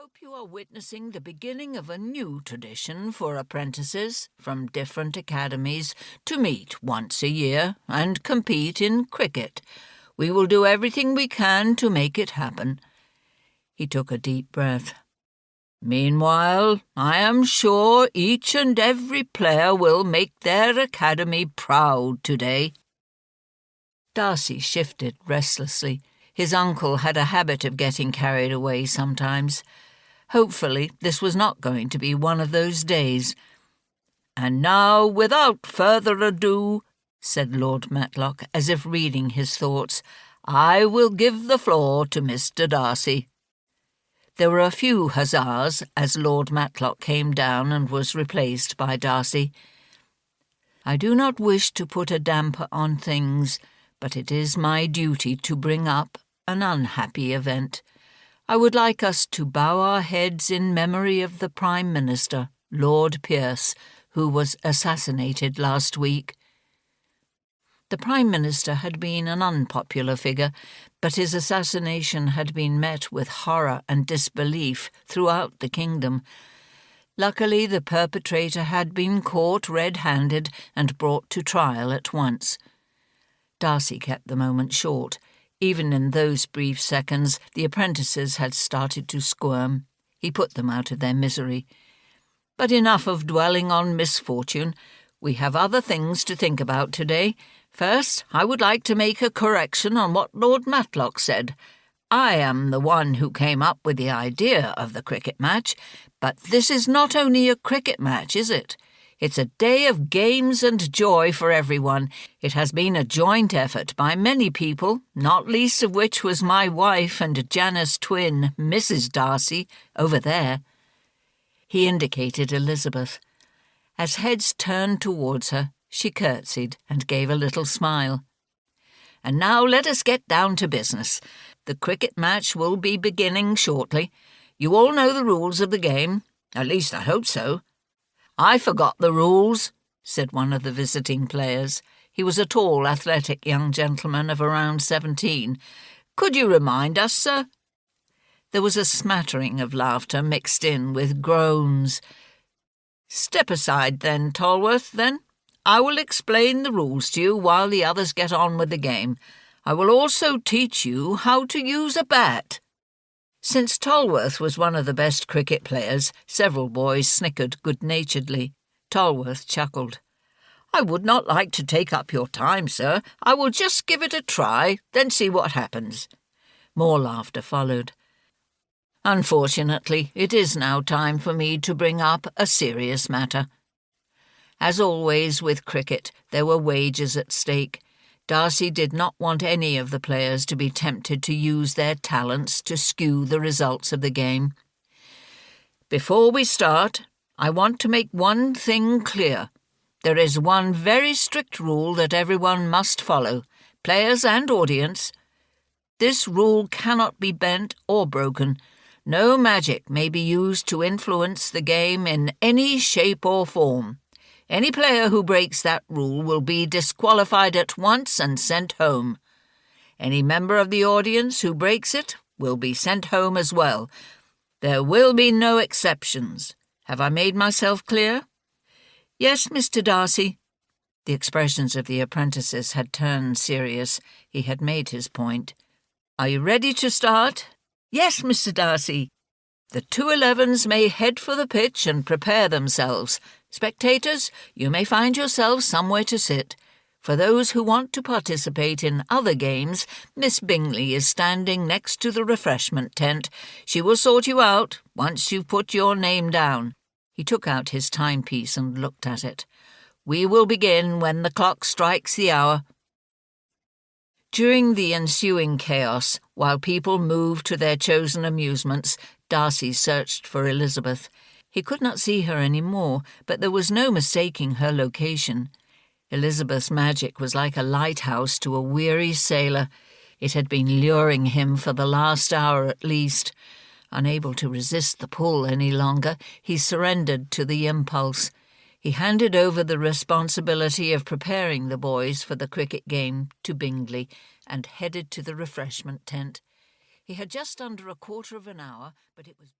hope you are witnessing the beginning of a new tradition for apprentices from different academies to meet once a year and compete in cricket. We will do everything we can to make it happen." He took a deep breath. "Meanwhile, I am sure each and every player will make their academy proud today." Darcy shifted restlessly. His uncle had a habit of getting carried away sometimes. Hopefully, this was not going to be one of those days. "And now, without further ado," said Lord Matlock, as if reading his thoughts, "I will give the floor to Mr. Darcy." There were a few huzzas as Lord Matlock came down and was replaced by Darcy. "I do not wish to put a damper on things, but it is my duty to bring up an unhappy event. I would like us to bow our heads in memory of the Prime Minister, Lord Pierce, who was assassinated last week." The Prime Minister had been an unpopular figure, but his assassination had been met with horror and disbelief throughout the kingdom. Luckily, the perpetrator had been caught red-handed and brought to trial at once. Darcy kept the moment short. Even in those brief seconds, the apprentices had started to squirm. He put them out of their misery. "But enough of dwelling on misfortune. We have other things to think about today. First, I would like to make a correction on what Lord Matlock said. I am the one who came up with the idea of the cricket match, but this is not only a cricket match, is it? It's a day of games and joy for everyone. It has been a joint effort by many people, not least of which was my wife and Janet's twin, Mrs. Darcy, over there." He indicated Elizabeth. As heads turned towards her, she curtsied and gave a little smile. "And now let us get down to business. The cricket match will be beginning shortly. You all know the rules of the game. At least I hope so." "I forgot the rules," said one of the visiting players. He was a tall, athletic young gentleman of around 17. "Could you remind us, sir?" There was a smattering of laughter mixed in with groans. "Step aside then, Tolworth, then. I will explain the rules to you while the others get on with the game. I will also teach you how to use a bat." Since Tolworth was one of the best cricket players, several boys snickered good-naturedly. Tolworth chuckled. "I would not like to take up your time, sir. I will just give it a try, then see what happens." More laughter followed. "Unfortunately, it is now time for me to bring up a serious matter." As always with cricket, there were wagers at stake. Darcy did not want any of the players to be tempted to use their talents to skew the results of the game. "Before we start, I want to make one thing clear. There is one very strict rule that everyone must follow, players and audience. This rule cannot be bent or broken. No magic may be used to influence the game in any shape or form. Any player who breaks that rule will be disqualified at once and sent home. Any member of the audience who breaks it will be sent home as well. There will be no exceptions. Have I made myself clear?" "Yes, Mr. Darcy." The expressions of the apprentices had turned serious. He had made his point. "Are you ready to start?" "Yes, Mr. Darcy." "The 2 11s may head for the pitch and prepare themselves. Spectators, you may find yourselves somewhere to sit. For those who want to participate in other games, Miss Bingley is standing next to the refreshment tent. She will sort you out once you've put your name down." He took out his timepiece and looked at it. "We will begin when the clock strikes the hour." During the ensuing chaos, while people moved to their chosen amusements, Darcy searched for Elizabeth. He could not see her any more, but there was no mistaking her location. Elizabeth's magic was like a lighthouse to a weary sailor. It had been luring him for the last hour at least. Unable to resist the pull any longer, he surrendered to the impulse. He handed over the responsibility of preparing the boys for the cricket game to Bingley and headed to the refreshment tent. He had just under a quarter of an hour, but it was